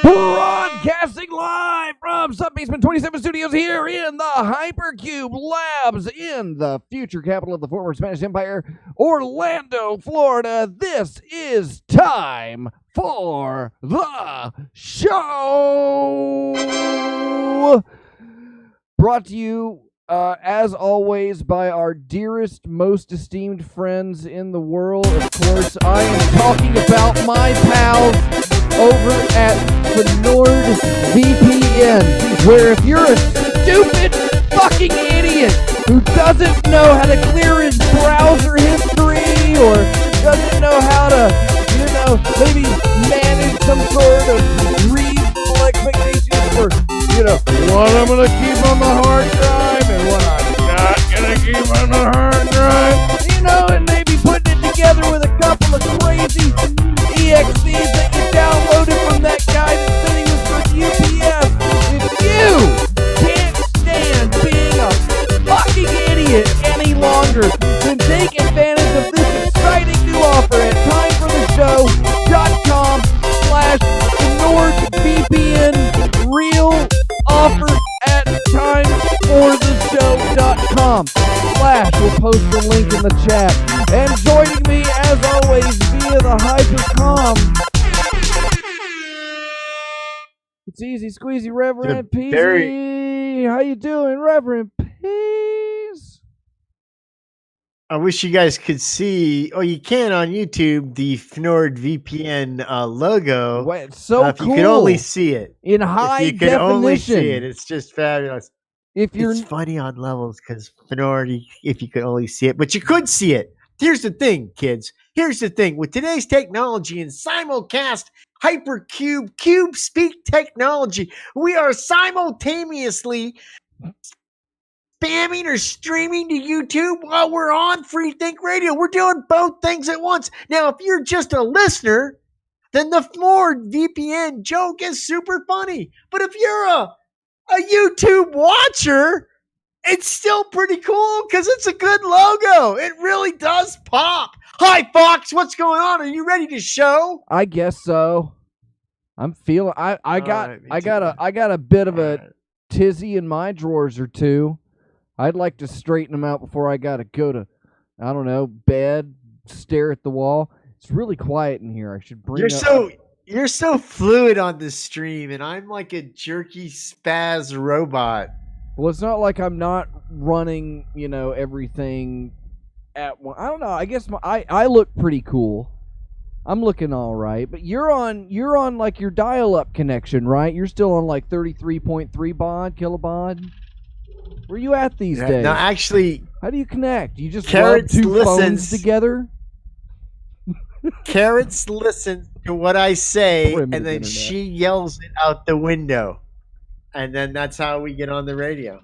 Broadcasting live from Subbasement 27 Studios here in the Hypercube Labs in the future capital of the former Spanish Empire, Orlando, Florida. This is time for the show. Brought to you, as always, by our dearest, most esteemed friends in the world. Of course, I am talking about my pals over at NordVPN, where if you're a stupid fucking idiot who doesn't know how to clear his browser history or doesn't know how to, maybe manage some sort of reasonable expectations for, what I'm going to keep on the hard drive and what I'm not going to keep on the hard drive, and maybe putting it together with a couple of crazy EXEs that you downloaded from that guy that said he was for UPS. If you can't stand being a fucking idiot any longer, then take advantage of this exciting new offer at timefortheshow.com/NordVPN. Real offer at timefortheshow.com/ We'll post the link in the chat. And joining me, as always, via the Hypercom, it's easy squeezy Reverend Peasy. How you doing, Reverend Peas? I wish you guys could see, you can on YouTube, the NordVPN logo. Well, it's so if cool. You can only see it. In high definition. If you can only see it, it's just fabulous. It's funny on levels because Nord, if you could only see it, but you could see it. Here's the thing, kids. Here's the thing. With today's technology and simulcast Hypercube Cube Speak technology, we are simultaneously spamming or streaming to YouTube while we're on Free Think Radio. We're doing both things at once. Now, if you're just a listener, then the NordVPN joke is super funny. But if you're a YouTube watcher, it's still pretty cool because it's a good logo. It really does pop. Hi, Fox. What's going on? Are you ready to show? I guess so. I'm feeling. I got a bit of a tizzy in my drawers or two. I'd like to straighten them out before I gotta go to, I don't know, bed, stare at the wall. It's really quiet in here. I should bring. You're so fluid on this stream, and I'm like a jerky spaz robot. Well, it's not like I'm not running, everything at one. I don't know. I guess I look pretty cool. I'm looking all right, but you're on like your dial-up connection, right? You're still on like 33.3 kilobaud. Where you at these days? No, actually, how do you connect? You just rub two phones together? Carrots listens to what I say, and then she yells it out the window. And then that's how we get on the radio.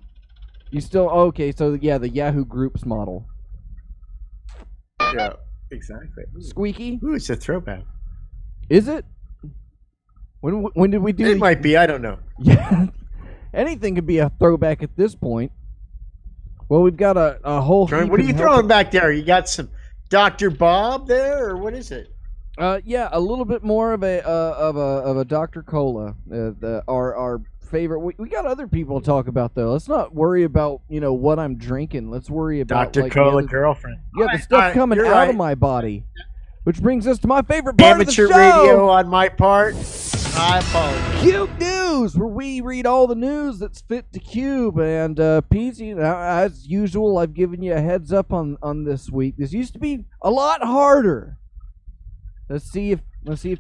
You still, okay, so yeah, the Yahoo Groups model. Yeah, exactly. Squeaky? Ooh, it's a throwback. Is it? When did we do it? Might be, I don't know. Yeah. Anything could be a throwback at this point. Well, we've got a whole... What are you throwing back there? You got some Dr. Bob there, or what is it? Yeah, a little bit more of a Dr. Cola. Our favorite. We got other people to talk about though. Let's not worry about what I'm drinking. Let's worry about Dr. Cola girlfriend. Yeah, the stuff coming out of my body. Which brings us to my favorite part of the show. Amateur radio on my part. I apologize. Cube News, where we read all the news that's fit to Cube. And Peasy, as usual, I've given you a heads up on this week. This used to be a lot harder. Let's see if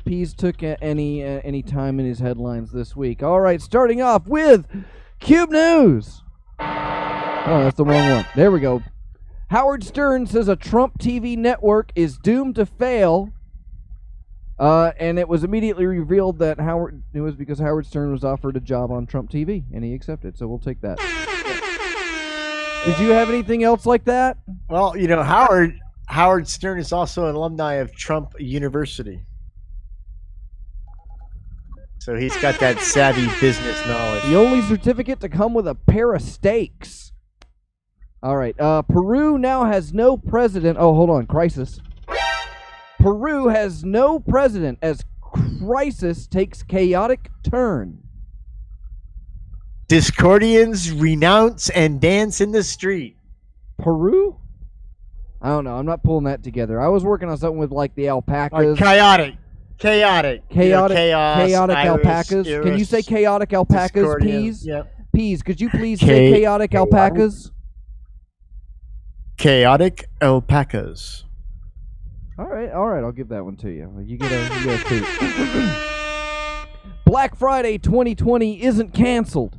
Pease took any time in his headlines this week. All right, starting off with Cube News. Oh, that's the wrong one. There we go. Howard Stern says a Trump TV network is doomed to fail And it was immediately revealed that it was because Howard Stern was offered a job on Trump TV, and he accepted. So we'll take that. Did you have anything else like that? Well, Howard Stern is also an alumni of Trump University. So he's got that savvy business knowledge. The only certificate to come with a pair of steaks. All right. Peru now has no president. Oh, hold on. Crisis. Peru has no president as crisis takes chaotic turn. Discordians renounce and dance in the street. Peru? I don't know. I'm not pulling that together. I was working on something with like the alpacas. Chaotic alpacas. Can you say chaotic alpacas, Peas? Yep. Peas, could you please say chaotic alpacas? Chaotic alpacas. All right. I'll give that one to you. You get a two. Black Friday 2020 isn't canceled.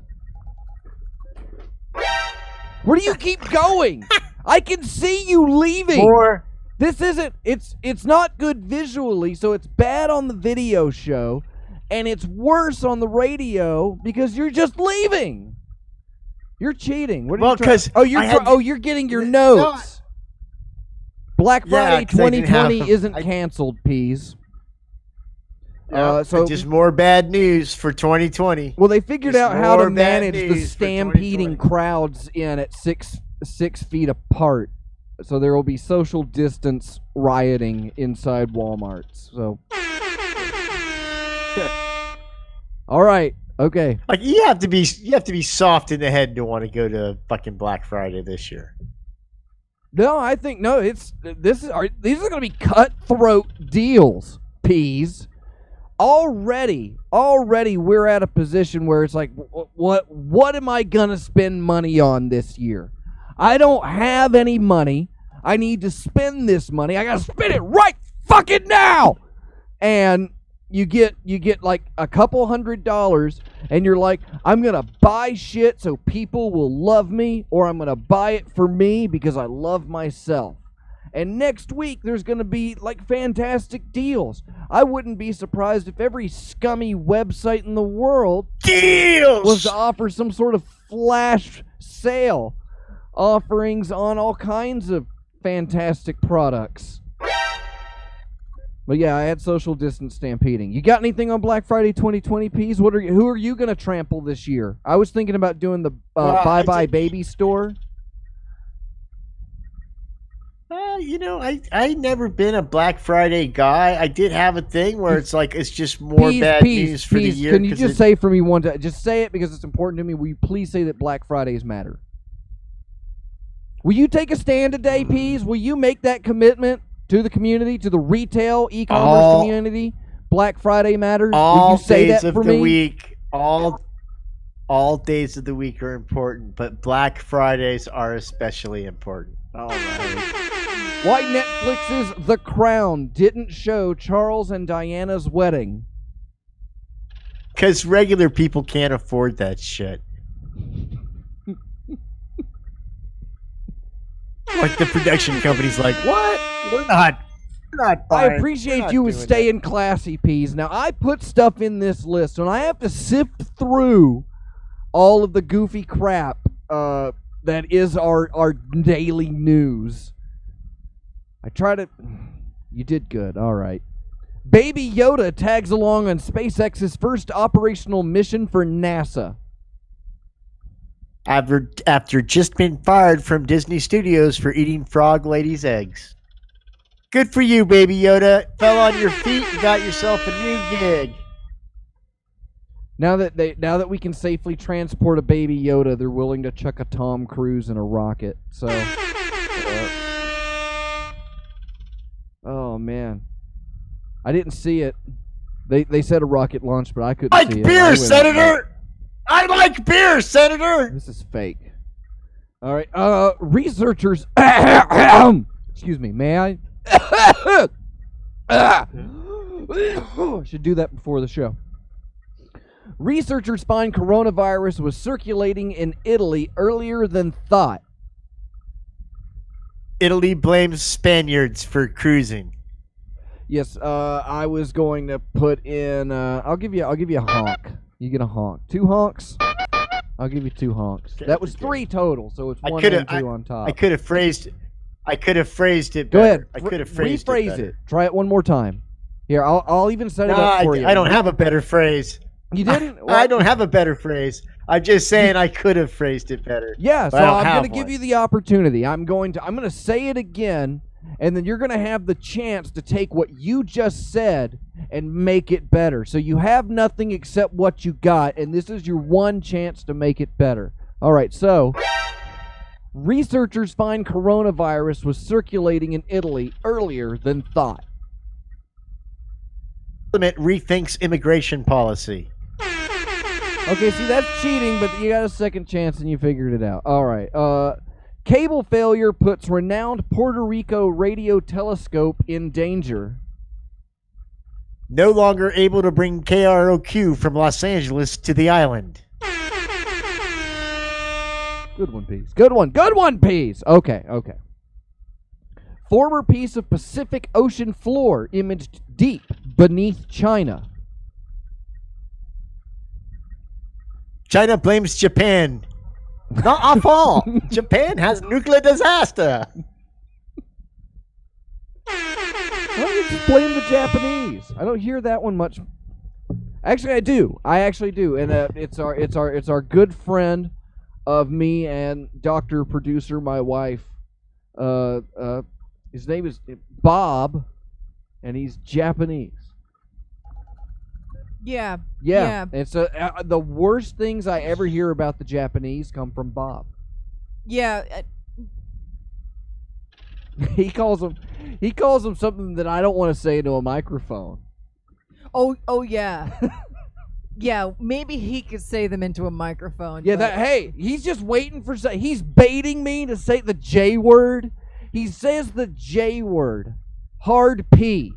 Where do you keep going? I can see you leaving. This isn't. It's not good visually, so it's bad on the video show, and it's worse on the radio because you're just leaving. You're cheating. What are you trying? You're getting your notes. Black Friday 2020 isn't canceled, Peas. So just more bad news for 2020. Well, they figured out how to manage the stampeding crowds in at 6 feet apart. So there will be social distance rioting inside Walmarts. So, all right, okay. Like you have to be soft in the head to want to go to fucking Black Friday this year. No, I think no. These are going to be cutthroat deals, Peas. Already, we're at a position where it's like, what am I gonna spend money on this year? I don't have any money. I need to spend this money. I gotta spend it right fucking now. And you get like a couple $100, and you're like, I'm gonna buy shit so people will love me, or I'm gonna buy it for me because I love myself. And next week, there's going to be, like, fantastic deals. I wouldn't be surprised if every scummy website in the world was to offer some sort of flash sale offerings on all kinds of fantastic products. But, yeah, I had social distance stampeding. You got anything on Black Friday 2020, Peas? Who are you going to trample this year? I was thinking about doing the Bye-Bye Baby store. I never been a Black Friday guy. I did have a thing where it's like it's just more bad news for the year. Can you just say for me one time? Just say it because it's important to me. Will you please say that Black Fridays matter? Will you take a stand today, Peas? Will you make that commitment to the community, to the retail e-commerce community? Black Friday matters. Will you say that for me? Week, all days of the week are important, but Black Fridays are especially important. All right. Why Netflix's The Crown didn't show Charles and Diana's wedding? Because regular people can't afford that shit. Like the production company's like, what? We're not I appreciate you staying classy, Peas. Now, I put stuff in this list, and I have to sift through all of the goofy crap that is our daily news. You did good. All right. Baby Yoda tags along on SpaceX's first operational mission for NASA. After just being fired from Disney Studios for eating Frog Lady's eggs. Good for you, Baby Yoda. Fell on your feet and got yourself a new gig. Now that we can safely transport a Baby Yoda, they're willing to chuck a Tom Cruise in a rocket. So, oh man, I didn't see it. They said a rocket launch, but I couldn't see it. Beer, Senator. I like beer, Senator. This is fake. All right, researchers. Excuse me, may I? Should do that before the show. Researchers find coronavirus was circulating in Italy earlier than thought. Italy blames Spaniards for cruising. Yes, I was going to put in. I'll give you a honk. You get a honk. 2 honks. I'll give you 2 honks. Okay, That was okay. 3 total, so it's 1 coulda- and 2 on top. I could have phrased it Go better. ahead. I could have phrased rephrase it better. Try it one more time. Here, I'll even set it No, up for you. I don't have a better phrase. You didn't? I don't have a better phrase. I'm just saying I could have phrased it better. Yeah, so but I don't I'm have going to give one. you the opportunity. I'm going to say it again, and then you're going to have the chance to take what you just said and make it better. So you have nothing except what you got, and this is your one chance to make it better. All right, so researchers find coronavirus was circulating in Italy earlier than thought. Parliament rethinks immigration policy. Okay, see, that's cheating, but you got a second chance and you figured it out. All right. Cable failure puts renowned Puerto Rico radio telescope in danger. No longer able to bring KROQ from Los Angeles to the island. Good one, Pease. Good one, Pease. Okay. Former piece of Pacific Ocean floor imaged deep beneath China. China blames Japan. Not our fault. Japan has nuclear disaster. Why don't you just blame the Japanese? I don't hear that one much. Actually, I do. And it's our good friend of me and Dr. Producer, my wife. His name is Bob, and he's Japanese. Yeah. And so the worst things I ever hear about the Japanese come from Bob. Yeah. He calls them something that I don't want to say into a microphone. Oh yeah. Yeah, maybe he could say them into a microphone. Yeah, but... hey, he's just waiting for he's baiting me to say the J word. He says the J word. Hard P.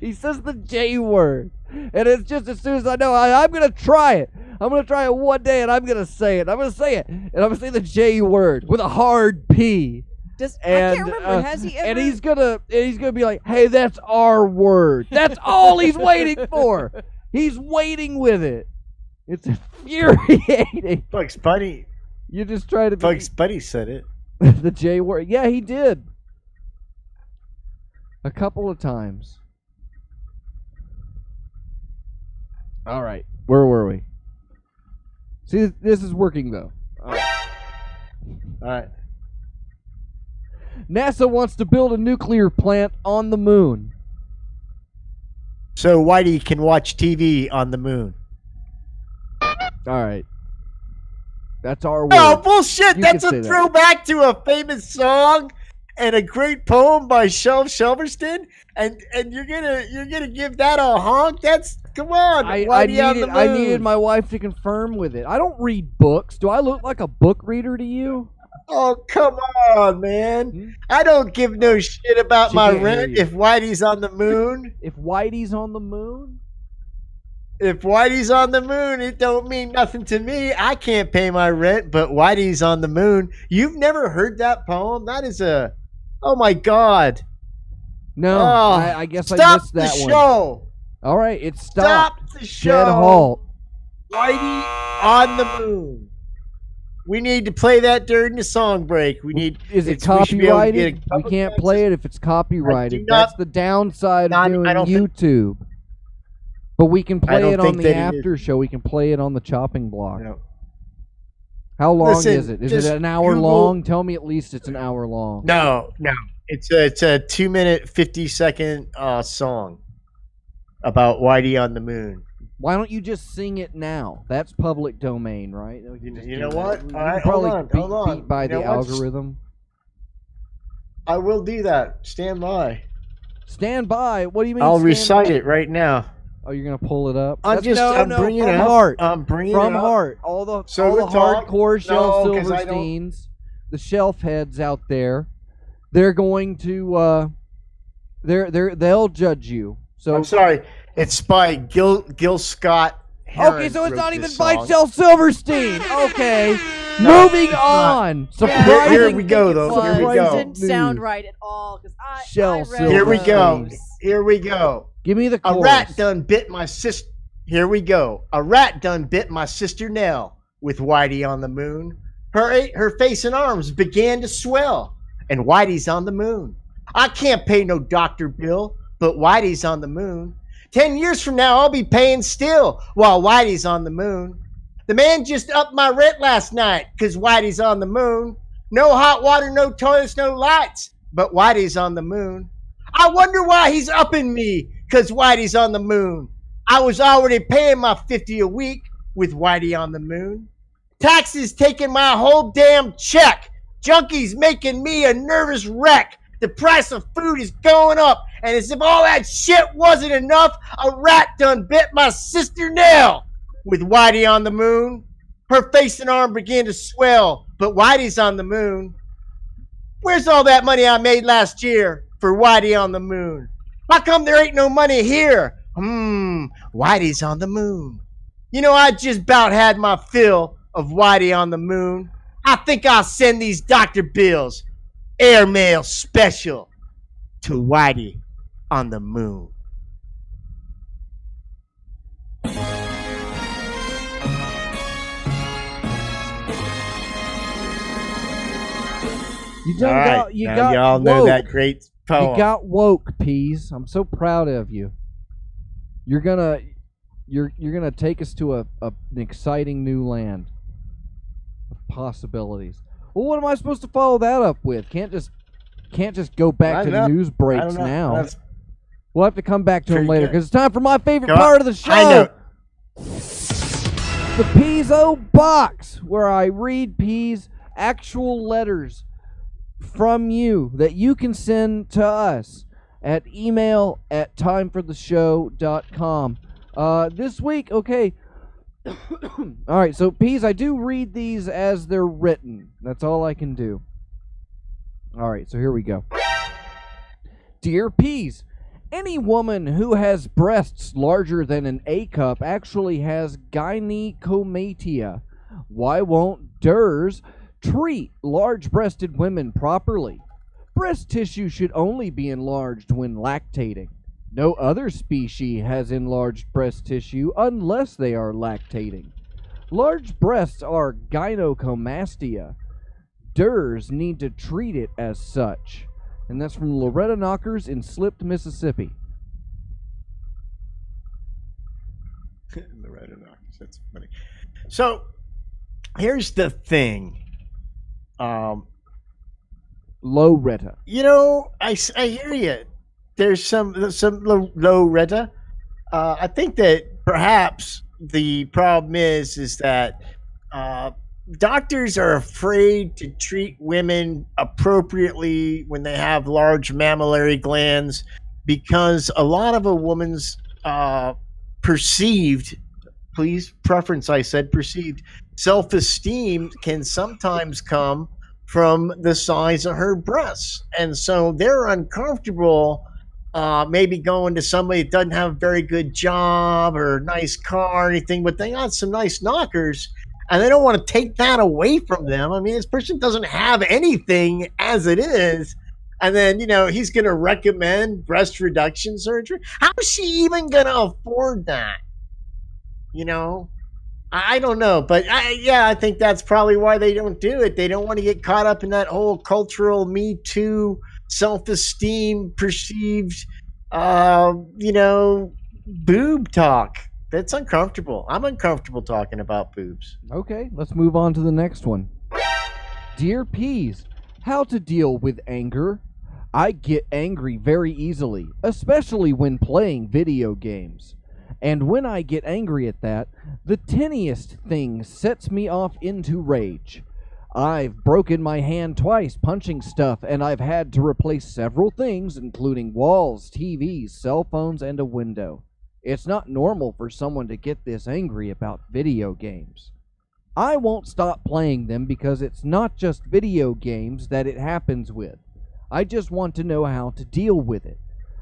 He says the J word. And it's just as soon as I know, I'm going to try it. I'm going to try it one day, and I'm going to say it. I'm going to say it. And I'm going to say the J word with a hard P. I can't remember. Has he ever? And he's gonna be like, "Hey, that's our word." That's all he's waiting for. He's waiting with it. It's infuriating. Bugs Bunny. You just try to. Bugs Bunny said it. The J word. Yeah, he did. A couple of times. All right, where were we? See, this is working though. All right. NASA wants to build a nuclear plant on the moon. So Whitey can watch TV on the moon. All right. That's our word. Oh, bullshit. You That's can a say throwback to a famous song and a great poem by Shelverston. And you're gonna give that a honk? That's come on. Whitey on the moon. I needed my wife to confirm with it. I don't read books. Do I look like a book reader to you? Oh, come on, man. I don't give no shit about my rent if Whitey's on the moon. If Whitey's on the moon? If Whitey's on the moon, it don't mean nothing to me. I can't pay my rent, but Whitey's on the moon. You've never heard that poem? That is a... Oh, my God. No, I guess I missed that one. Stop the show. All right, it's stopped. Stop the show. Dead halt. Whitey on the moon. We need to play that during the song break. Is it copyrighted? We can't play it if it's copyrighted. That's the downside of doing YouTube. But we can play it on the after show. We can play it on the chopping block. No. How long is it? Is it an hour long? Tell me at least it's an hour long. No. It's a 2-minute 50-second song about Whitey on the moon. Why don't you just sing it now? That's public domain, right? You know what? You All right, probably hold on. beat by the algorithm. I will do that. Stand by. Stand by? What do you mean? I'll recite it right now. Oh, you're gonna pull it up? I'm bringing it up. Heart. I'm bringing from it up. heart. All the hardcore Shelf Silversteins, the shelf heads out there, they're going to they'll judge you. So I'm sorry. It's by Gil Scott. Heron okay, so it's not even this by song. Shelf Silverstein. Okay, Moving it's not. on. Here Surprising. we go, though. Here we It go. didn't sound right at all because Shell I read silver Here we go. those. Here we go. Give me the A chorus. rat done bit my sister. Here we go. A rat done bit my sister Nell with Whitey on the moon. Her face and arms began to swell, and Whitey's on the moon. I can't pay no doctor bill, but Whitey's on the moon. 10 years from now, I'll be paying still while Whitey's on the moon. The man just upped my rent last night because Whitey's on the moon. No hot water, no toilets, no lights, but Whitey's on the moon. I wonder why he's upping me because Whitey's on the moon. I was already paying my $50 a week with Whitey on the moon. Taxes taking my whole damn check. Junkies making me a nervous wreck. The price of food is going up. And as if all that shit wasn't enough, a rat done bit my sister Nell with Whitey on the moon. Her face and arm began to swell, but Whitey's on the moon. Where's all that money I made last year for Whitey on the moon? How come there ain't no money here? Whitey's on the moon. You know, I just about had my fill of Whitey on the moon. I think I'll send these doctor bills, airmail special, to Whitey on the moon. You done All right, got, you now got y'all woke. know that great poem. You got woke, Peas. I'm so proud of you. You're gonna take us to an exciting new land of possibilities. Well, what am I supposed to follow that up with? Can't just go back to news breaks now. That's We'll have to come back to them pretty later good. because it's time for my favorite Go part on. of the show. I know. The Peas-O Box, where I read Peas actual letters from you that you can send to us at email@timefortheshow.com. This week, okay. All right, so Peas, I do read these as they're written. That's all I can do. All right, so here we go. Dear Peas, any woman who has breasts larger than an A cup actually has gynecomastia. Why won't DERS treat large-breasted women properly? Breast tissue should only be enlarged when lactating. No other species has enlarged breast tissue unless they are lactating. Large breasts are gynecomastia. DERS need to treat it as such. And that's from Loretta Knockers in Slipped, Mississippi. Loretta Knockers, that's funny. So, here's the thing. Loretta. You know, I hear you. There's some Loretta. I think that perhaps the problem is that doctors are afraid to treat women appropriately when they have large mammillary glands because a lot of a woman's perceived, please preference, I said perceived, self-esteem can sometimes come from the size of her breasts. And so they're uncomfortable maybe going to somebody that doesn't have a very good job or nice car or anything, but they got some nice knockers. And they don't want to take that away from them. I mean, this person doesn't have anything as it is. And then, you know, he's going to recommend breast reduction surgery. How is she even going to afford that? You know, I don't know. But I think that's probably why they don't do it. They don't want to get caught up in that whole cultural Me Too, self-esteem, perceived, boob talk. That's uncomfortable. I'm uncomfortable talking about boobs. Okay, let's move on to the next one. Dear Peas, how to deal with anger? I get angry very easily, especially when playing video games. And when I get angry at that, the tiniest thing sets me off into rage. I've broken my hand twice punching stuff, and I've had to replace several things, including walls, TVs, cell phones, and a window. It's not normal for someone to get this angry about video games. I won't stop playing them because it's not just video games that it happens with. I just want to know how to deal with it.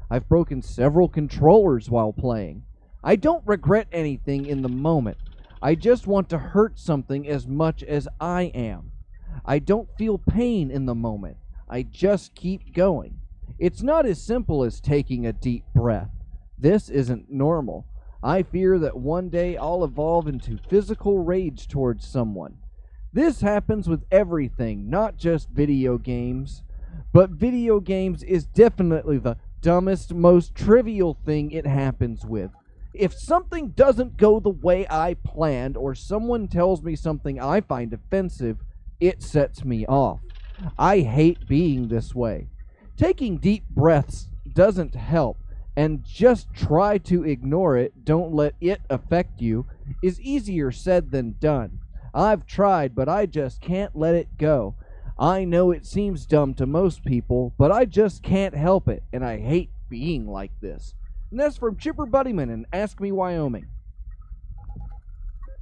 I've broken several controllers while playing. I don't regret anything in the moment. I just want to hurt something as much as I am. I don't feel pain in the moment. I just keep going. It's not as simple as taking a deep breath. This isn't normal. I fear that one day I'll evolve into physical rage towards someone. This happens with everything, not just video games. But video games is definitely the dumbest, most trivial thing it happens with. If something doesn't go the way I planned, or someone tells me something I find offensive, it sets me off. I hate being this way. Taking deep breaths doesn't help, and just try to ignore it, don't let it affect you, is easier said than done. I've tried, but I just can't let it go. I know it seems dumb to most people, but I just can't help it, and I hate being like this. And that's from Chipper Buddyman in Ask Me Wyoming.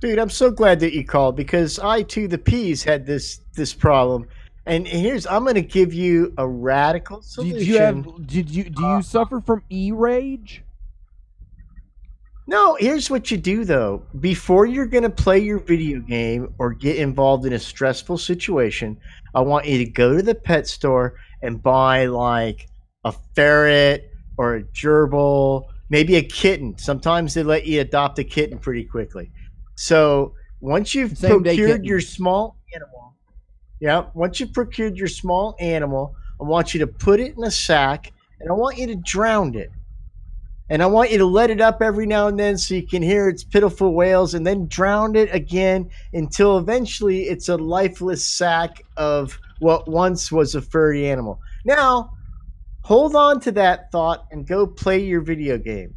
Dude, I'm so glad that you called because I too, the P's, had this problem. And I'm going to give you a radical solution. Do you suffer from e-rage? No, here's what you do though. Before you're going to play your video game or get involved in a stressful situation, I want you to go to the pet store and buy like a ferret or a gerbil, maybe a kitten. Sometimes they let you adopt a kitten pretty quickly. So once you've procured your small animal, once you've procured your small animal, I want you to put it in a sack and I want you to drown it. And I want you to let it up every now and then so you can hear its pitiful wails, and then drown it again until eventually it's a lifeless sack of what once was a furry animal. Now, hold on to that thought and go play your video game.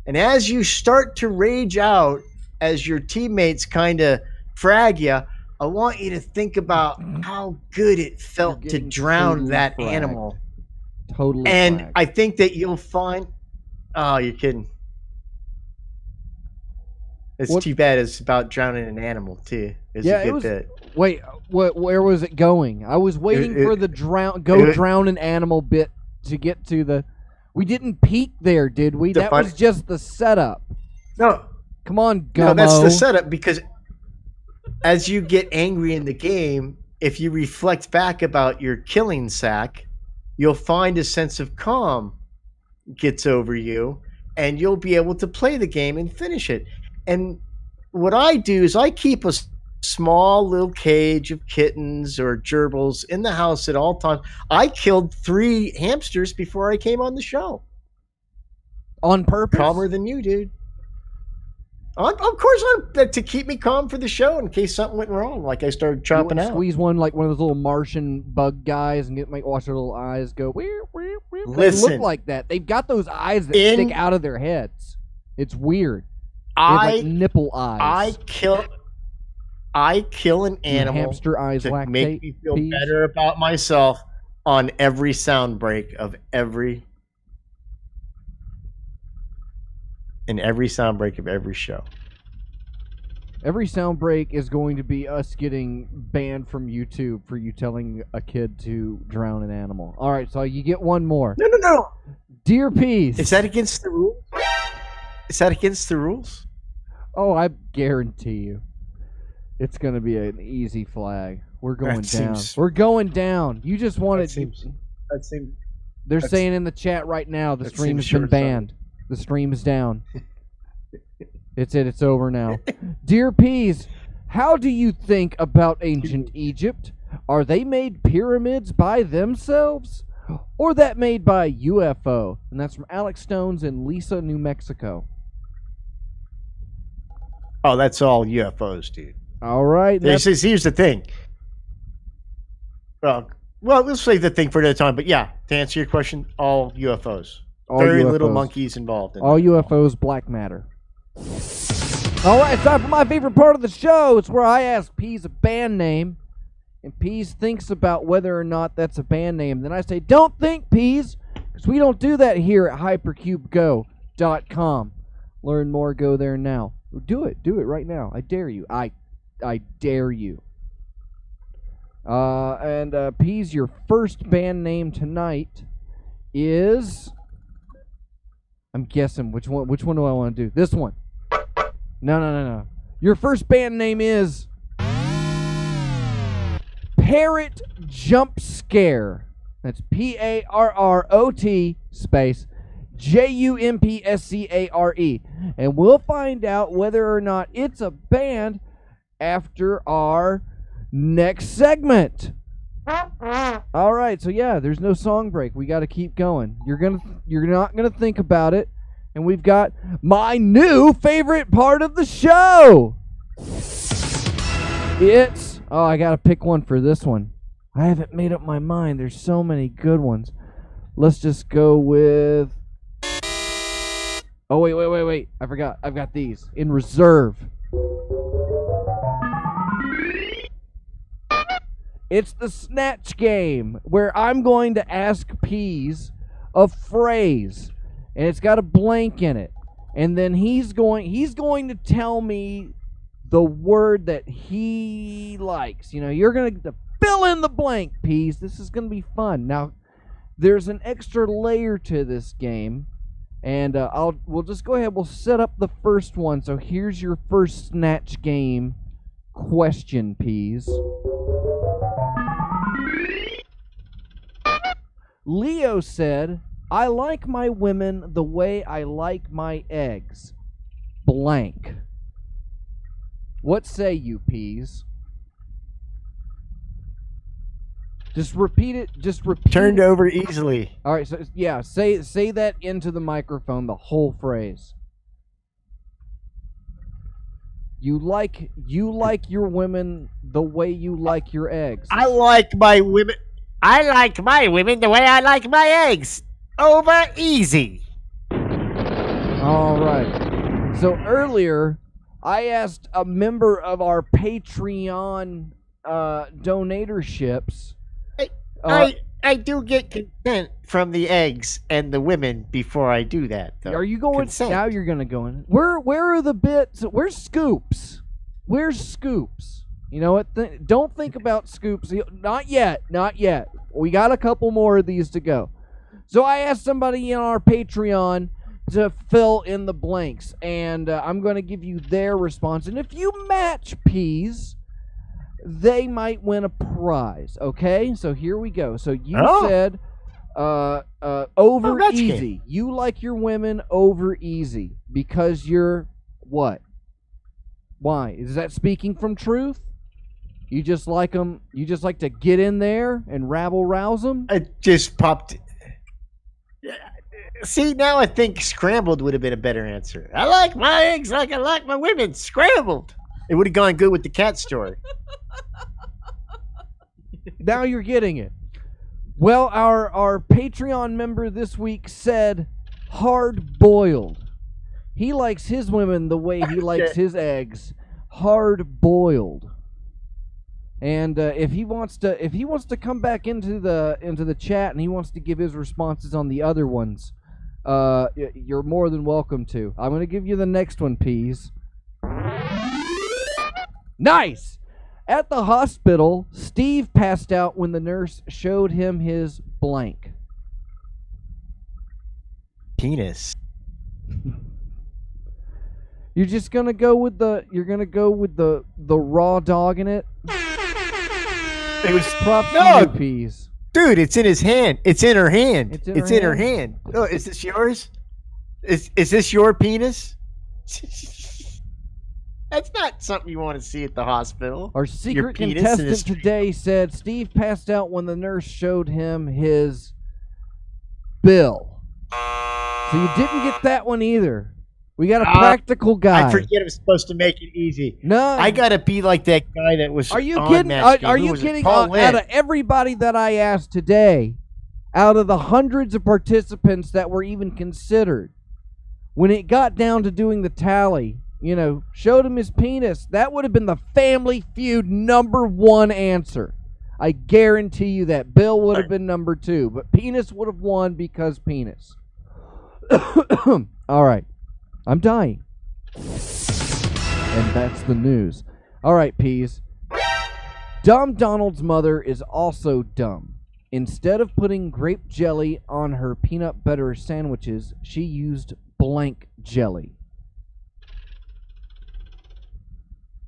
And as you start to rage out, as your teammates kind of frag you, I want you to think about how good it felt to drown that animal. Totally. And fragged. I think that you'll find... Oh, you're kidding. It's too bad it's about drowning an animal, too. It's a good bit. Wait, where was it going? I was waiting for the drown an animal bit to get to the... We didn't peak there, did we? That was just the setup. No. Come on, Gummo. No, that's the setup, because as you get angry in the game, if you reflect back about your killing sack, you'll find a sense of calm gets over you, and you'll be able to play the game and finish it. And what I do is I keep a small little cage of kittens or gerbils in the house at all times. I killed 3 hamsters before I came on the show. On purpose? Calmer than you, dude. Of course, to keep me calm for the show in case something went wrong, like I started chopping out. Squeeze one like one of those little Martian bug guys and watch their little eyes go. Listen, they look like that. They've got those eyes that stick out of their heads. It's weird. Like nipple eyes. I kill an animal hamster eyes to make me feel better about myself on every sound break of every sound break of every show. Every sound break is going to be us getting banned from YouTube for you telling a kid to drown an animal. All right, so you get one more. No. Dear Peace. Is that against the rules? Is that against the rules? Oh, I guarantee you. It's going to be an easy flag. We're going down. We're going down. You just wanted... That seems... They're saying in the chat right now the stream has been banned. The stream is down. It's over now. Dear Peas, how do you think about ancient Egypt? Are they made pyramids by themselves? Or that made by UFO? And that's from Alex Stones in Lisa, New Mexico. Oh, that's all UFOs, dude. All right. Here's the thing. Well, we'll save the thing for another time. But yeah, to answer your question, all UFOs. Very little monkeys involved. All UFOs, black matter. All right, it's time for my favorite part of the show. It's where I ask Peas a band name, and Peas thinks about whether or not that's a band name. Then I say, don't think, Peas, because we don't do that here at hypercubego.com. Learn more, go there now. Do it right now. I dare you. I dare you. And Peas, your first band name tonight is... I'm guessing which one do I want to do? This one. No. Your first band name is Parrot Jump Scare. That's Parrot space Jumpscare. And we'll find out whether or not it's a band after our next segment. All right, so yeah, there's no song break. We got to keep going. You're not gonna think about it, and we've got my new favorite part of the show. I gotta pick one for this one. I haven't made up my mind. There's so many good ones. Let's just go with. Oh wait! I forgot. I've got these in reserve. It's the Snatch Game, where I'm going to ask Peas a phrase, and it's got a blank in it, and then he's going to tell me the word that he likes. You're going to fill in the blank, Peas. This is going to be fun. Now, there's an extra layer to this game, and we'll just go ahead. We'll set up the first one. So here's your first Snatch Game question, Peas. Leo said, I like my women the way I like my eggs. Blank. What say you, Peas? Just repeat it. Turned over easily. All right, so yeah, say that into the microphone, the whole phrase. You like your women the way you like your eggs. I like my women the way I like my eggs. Over easy. All right. So earlier, I asked a member of our Patreon donatorships. I do get consent from the eggs and the women before I do that, though. Are you going? Consent. Now you're going to go in. Where are the bits? Where's Scoops? Where's Scoops? You know what? Don't think about Scoops. Not yet. We got a couple more of these to go. So I asked somebody in our Patreon to fill in the blanks, and I'm going to give you their response. And if you match Peas, they might win a prize. Okay? So here we go. So you said over easy. You like your women over easy because you're what? Why? Is that speaking from truth? You just like them. You just like to get in there and rabble-rouse them. It just popped. See, now I think scrambled would have been a better answer. I like my eggs like I like my women scrambled. It would have gone good with the cat story. Now you're getting it. Well, our Patreon member this week said hard-boiled. He likes his women the way he likes his eggs, hard-boiled. And if he wants to come back into the chat and he wants to give his responses on the other ones, you're more than welcome to. I'm going to give you the next one, Peas. Nice! At the hospital, Steve passed out when the nurse showed him his blank. Penis. You're just gonna go with the raw dog in it. It was props to you, Peas. Dude, it's in his hand. It's in her hand. It's in her hand. Oh, is this yours? Is this your penis? That's not something you want to see at the hospial. Our secret contestant today said Steve passed out when the nurse showed him his bill. So you didn't get that one either. We got a practical guy. I forget I'm supposed to make it easy. No. I got to be like that guy that was Are you kidding? Are you kidding? Out of everybody that I asked today, out of the hundreds of participants that were even considered, when it got down to doing the tally, showed him his penis, that would have been the Family Feud #1 answer. I guarantee you that. Bill would have been #2, but penis would have won because penis. All right. I'm dying. And that's the news. All right, Peas. Dumb Donald's mother is also dumb. Instead of putting grape jelly on her peanut butter sandwiches, she used blank jelly.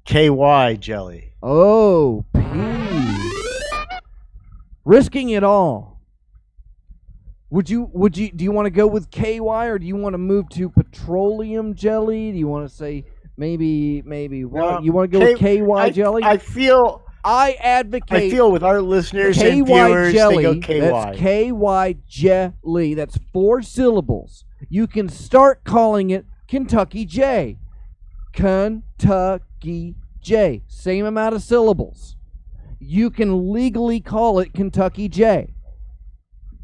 KY jelly. Oh, peas. Risking it all. Do you want to go with KY, or do you want to move to petroleum jelly? Do you want to say maybe what? You want to go with KY jelly? I advocate. I feel with our listeners KY and viewers, jelly, they go KY. That's KY jelly. That's 4 syllables. You can start calling it Kentucky J. Kentucky J. Same amount of syllables. You can legally call it Kentucky J.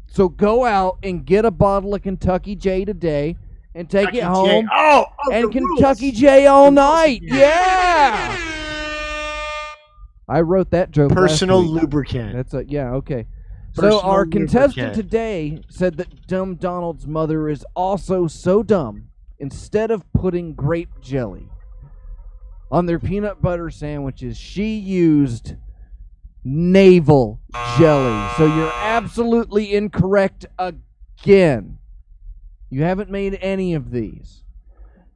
So go out and get a bottle of Kentucky J today and take it home. And Kentucky rules. J all night. Yeah. I wrote that joke. Personal last week. lubricant. That's okay. Personal So our contestant lubricant. today said that Dumb Donald's mother is also so dumb. Instead of putting grape jelly on their peanut butter sandwiches, she used navel jelly. So you're absolutely incorrect again. You haven't made any of these.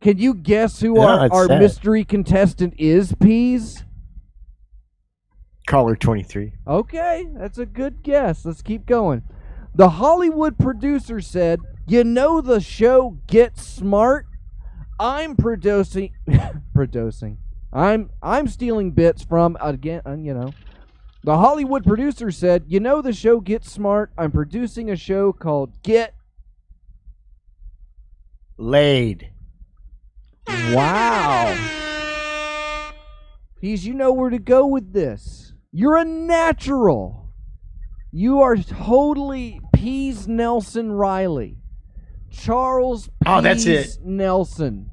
Can you guess who our mystery contestant is, Peas? Caller 23. Okay, that's a good guess. Let's keep going. The Hollywood producer said, "You know the show Get Smart? I'm producing I'm stealing bits from again, The Hollywood producer said, "You know the show Get Smart? I'm producing a show called Get Laid." Wow. You know where to go with this. You're a natural. You are totally Peas Nelson Riley. Charles Peas that's it. Nelson.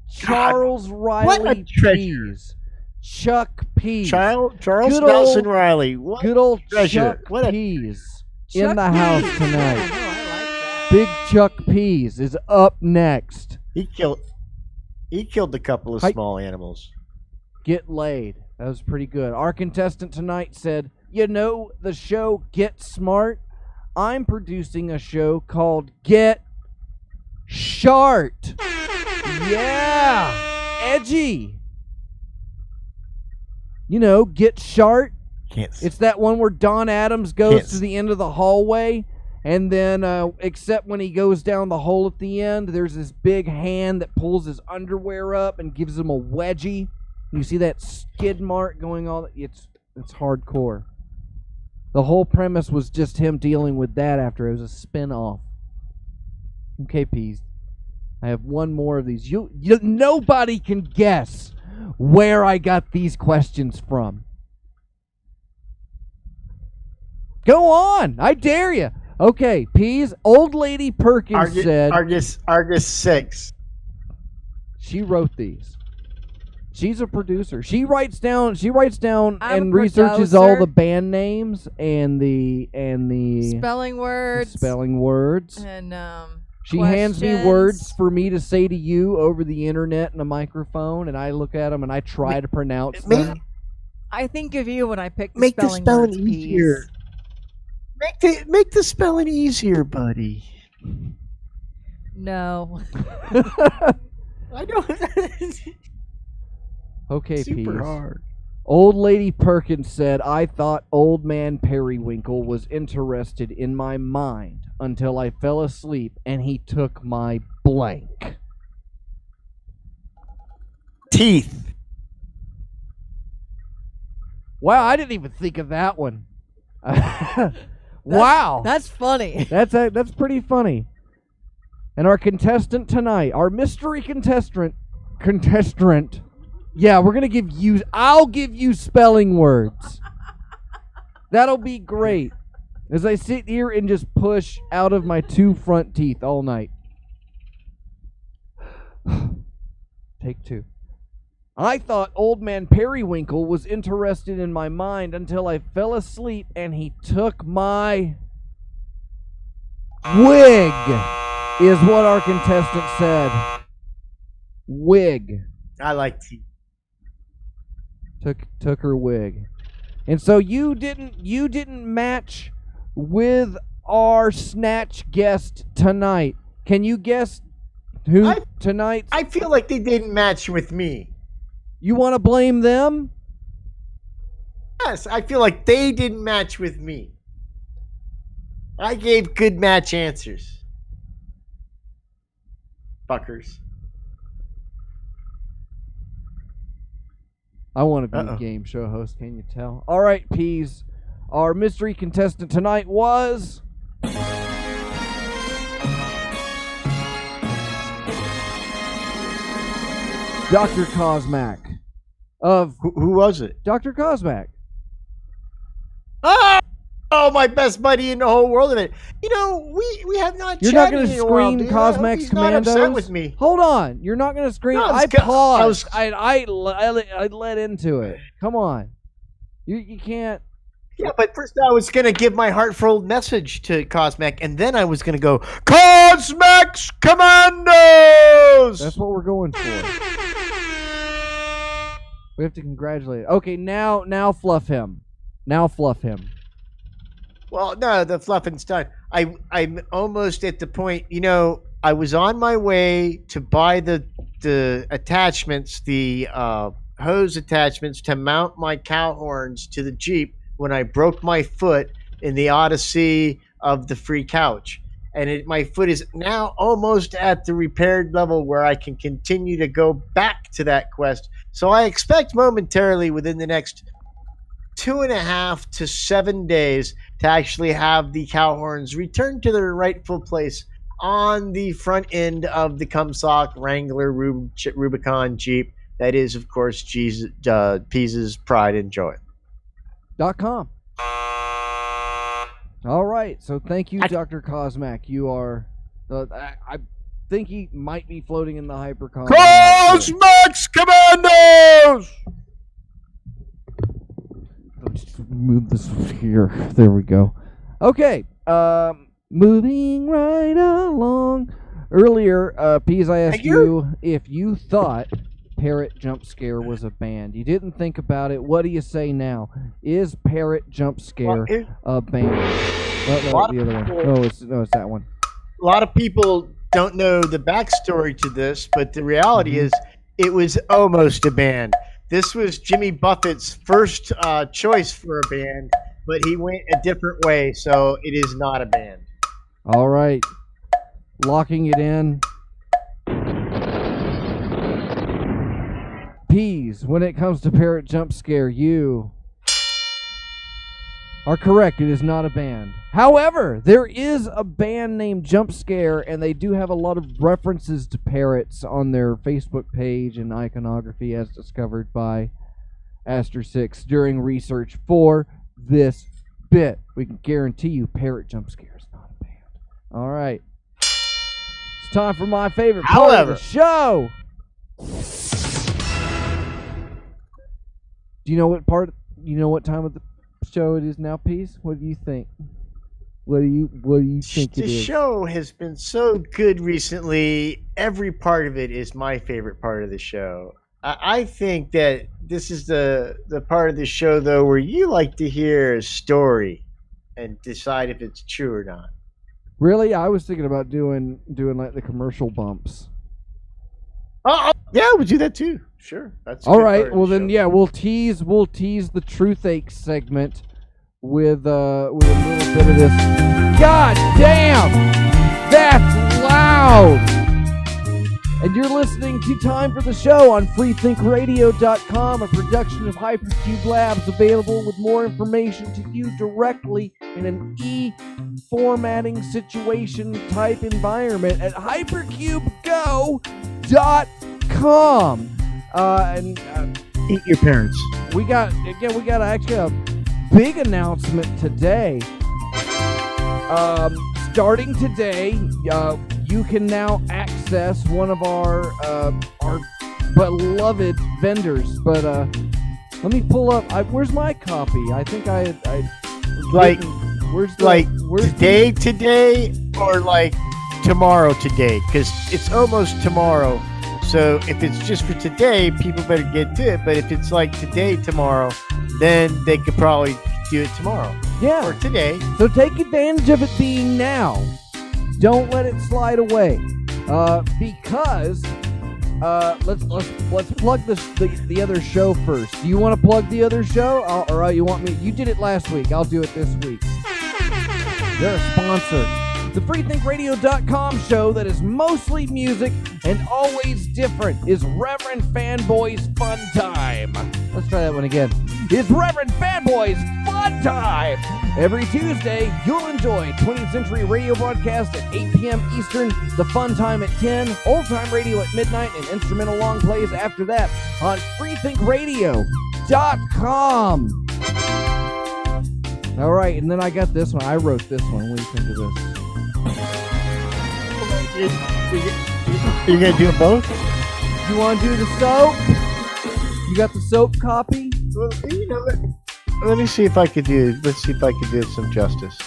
Charles Riley what a treasure. Peas. Chuck Peas. Charles Good Nelson old- Riley. What Good old treasure. Chuck What a- Peas Chuck in the house Peas. tonight. Yeah, no, I like that. Big Chuck Peas is up next. He killed a couple of Hi- small animals. Get laid. That was pretty good. Our contestant tonight said, "You know the show Get Smart? I'm producing a show called Get Shart." Yeah. Edgy. Get Shart. It's that one where Don Adams goes to the end of the hallway, and then except when he goes down the hole at the end, there's this big hand that pulls his underwear up and gives him a wedgie. You see that skid mark going all. It's hardcore. The whole premise was just him dealing with that after it was a spin-off. Okay, Peas. I have one more of these. Nobody can guess where I got these questions from. Go on. I dare you. Okay, Peas. Old Lady Perkins said. Argus 6. She wrote these. She's a producer. She writes down I'm and a researches producer. all the band names and the Spelling words. And And she hands me questions. words for me to say to you over the internet and a microphone, and I look at them and I try to pronounce them. I think of you when I pick the Make the spelling spelling words, easier. Make the spelling easier, buddy. No. I know. Okay, Super Peas. hard. Old Lady Perkins said, "I thought Old Man Periwinkle was interested in my mind until I fell asleep and he took my blank." Teeth. Wow, I didn't even think of that one. Wow. That's funny. That's pretty funny. And our contestant tonight, our mystery contestant. Yeah, I'll give you spelling words. That'll be great. As I sit here and just push out of my 2 front teeth all night. Take 2. I thought Old Man Periwinkle was interested in my mind until I fell asleep and he took my wig, is what our contestant said. Wig. I like teeth. Took her wig. And so you didn't match with our snatch guest tonight. Can you guess who tonight's I feel like they didn't match with me. You want to blame them? Yes, I feel like they didn't match with me. I gave good match answers. Fuckers. I want to be a game show host, can you tell? All right, Peas. Our mystery contestant tonight was... Dr. Cosmac. Who was it? Dr. Cosmac. Oh, my best buddy in the whole world of it. You know, we have not You're not chatted going to in a while, scream dude. I hope Cosmac's he's not Commandos? upset with me. Hold on. You're not going to scream. No, I paused. I I let into it. Come on. You can't. Yeah, but first I was going to give my heartfelt message to Cosmac, and then I was going to go, Cosmac's Commandos! That's what we're going for. We have to congratulate. Okay, now fluff him. Now fluff him. Well, no, the fluffing's done. I'm almost at the point, you know, I was on my way to buy the attachments, the hose attachments to mount my cow horns to the Jeep when I broke my foot in the odyssey of the free couch. And my foot is now almost at the repaired level where I can continue to go back to that quest. So I expect momentarily within the next 2.5 to 7 days to actually have the cow horns return to their rightful place on the front end of the Cumsock Wrangler Rubicon Jeep. That is, of course, Pease's pride and joy. .com. All right. So thank you, Dr. Cosmac. You are... I think he might be floating in the Hypercon. Cosmac's Commandos! Let's move this here. There we go. Okay. Moving right along. Earlier, Pease, I asked you if you thought Parrot Jump Scare was a band. You didn't think about it. What do you say now? Is Parrot Jump Scare a band? No, the other one. Oh, it's that one. A lot of people don't know the backstory to this, but the reality is it was almost a band. This was Jimmy Buffett's first choice for a band, but he went a different way, so it is not a band. All right. Locking it in. Peas, when it comes to Parrot Jump Scare, you are correct. It is not a band. However, there is a band named Jump Scare, and they do have a lot of references to parrots on their Facebook page and iconography, as discovered by Aster6 during research for this bit. We can guarantee you Parrot Jump Scare is not a band. All right. It's time for my favorite part of the show. Do you know what time of the show it is now, Peace? What do you think? What do you think it is? The show has been so good recently. Every part of it is my favorite part of the show. I think that this is the part of the show, though, where you like to hear a story and decide if it's true or not. Really? I was thinking about doing like the commercial bumps. Oh, yeah, we'll do that too. Sure. That's all right. Well, then, yeah, we'll tease the Truth Ache segment with a little bit of this. God damn, that's loud. And you're listening to Time for the Show on freethinkradio.com, a production of Hypercube Labs, available with more information to you directly in an e-formatting situation type environment at hypercubego.com. Eat your parents. We got actually a big announcement today. Starting today, you can now access one of our beloved vendors. But let me pull up. Where's my copy? I think I like. Where's today or like tomorrow today? Because it's almost tomorrow. So if it's just for today, people better get to it. But if it's like today, tomorrow, then they could probably do it tomorrow. Yeah. Or today. So take advantage of it being now. Don't let it slide away. Because let's plug the other show first. Do you want to plug the other show, or you want me? You did it last week. I'll do it this week. They're a sponsor. The freethinkradio.com show that is mostly music and always different is Reverend Fanboy's Fun Time. Let's try that one again. It's Reverend Fanboy's Fun Time. Every Tuesday, you'll enjoy 20th Century Radio broadcast at 8 p.m. Eastern, the Fun Time at 10, Old Time Radio at midnight, and instrumental long plays after that on freethinkradio.com. All right, and then I got this one. I wrote this one. What do you think of this? You're going to do both? You want to do the soap? You got the soap copy? Well, let me see if I could do. Let's see if I could do some justice.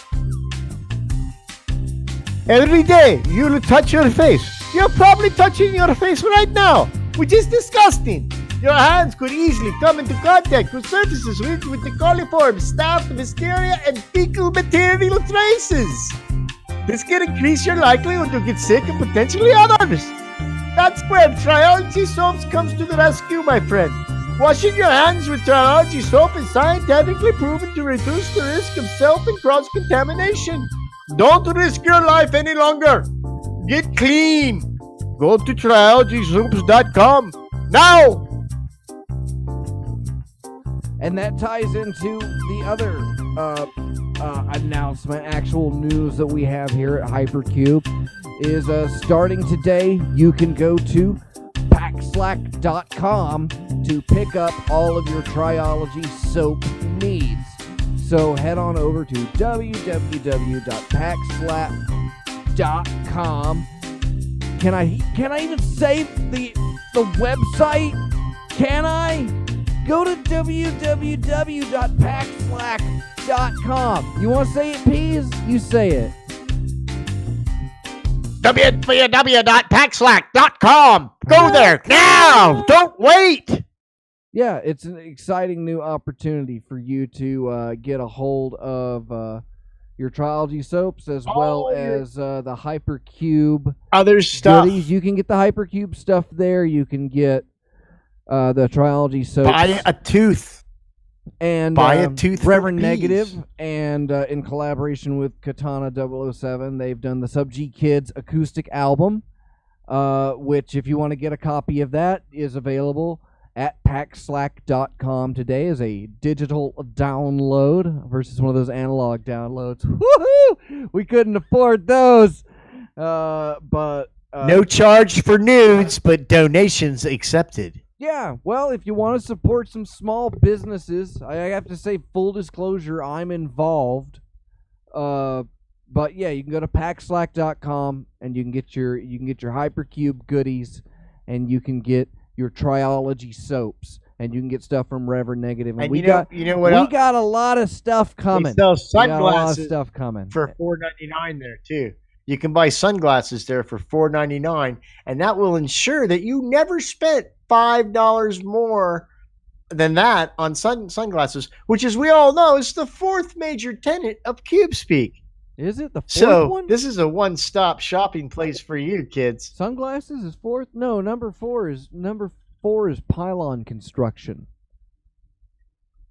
Every day you'll touch your face. You're probably touching your face right now, which is disgusting. Your hands could easily come into contact with surfaces rich with the coliform, staph, listeria, and fecal material traces. This can increase your likelihood to get sick and potentially others. That's where Triology Soaps comes to the rescue, my friend. Washing your hands with Triology Soap is scientifically proven to reduce the risk of self and cross-contamination. Don't risk your life any longer. Get clean. Go to TriologySoaps.com now. And that ties into the other announcement, actual news that we have here at Hypercube is starting today. You can go to packslack.com to pick up all of your Triology soap needs. So head on over to www.packslack.com. Can I even say the website? Can I? Go to www.packslack.com. You want to say it, Peas? You say it. www.packslack.com. Go there now. Don't wait. Yeah, it's an exciting new opportunity for you to get a hold of your Triology soaps as well as the Hypercube other stuff. Goodies. You can get the Hypercube stuff there. You can get the Triology soaps. Buy a tooth. And buy a tooth. Reverend Negative, and in collaboration with Katana 007, they've done the Sub G Kids acoustic album, which, if you want to get a copy of that, is available at packslack.com today as a digital download versus one of those analog downloads. Woohoo! We couldn't afford those. But no charge for nudes, but donations accepted. Yeah, well, if you want to support some small businesses, I have to say, full disclosure, I'm involved. But yeah, you can go to packslack.com and you can get your Hypercube goodies, and you can get your Triology soaps, and you can get stuff from Reverend Negative. And we got a lot of stuff coming. They sell sunglasses. We got a lot of stuff coming for $4.99 there too. You can buy sunglasses there for $4.99, and that will ensure that you never spent $5 more than that on sunglasses, which, as we all know, is the fourth major tenet of CubeSpeak. Is it the fourth one? This is a one-stop shopping place for you, kids. Sunglasses is fourth? No, number four is pylon construction.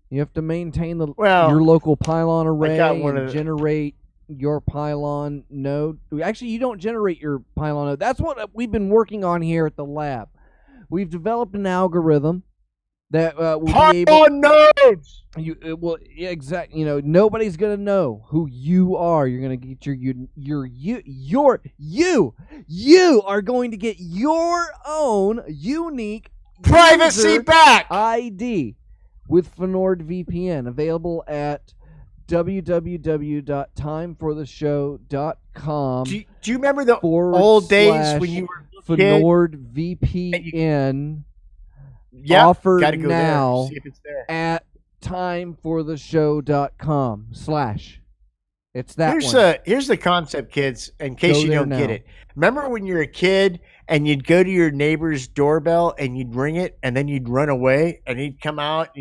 You have to maintain your local pylon array and generate your pylon node. Actually, you don't generate your pylon node. That's what we've been working on here at the lab. We've developed an algorithm that will be able. Nodes. Exactly. You know, nobody's gonna know who you are. You're gonna get you are going to get your own unique privacy back ID with NordVPN, available at www.timefortheshow.com. Do you remember the old days when you were NordVPN offered now at timefortheshow.com / It's that Here's the concept, kids, in case you don't get it. Remember when you were a kid and you'd go to your neighbor's doorbell and you'd ring it and then you'd run away and he'd come out.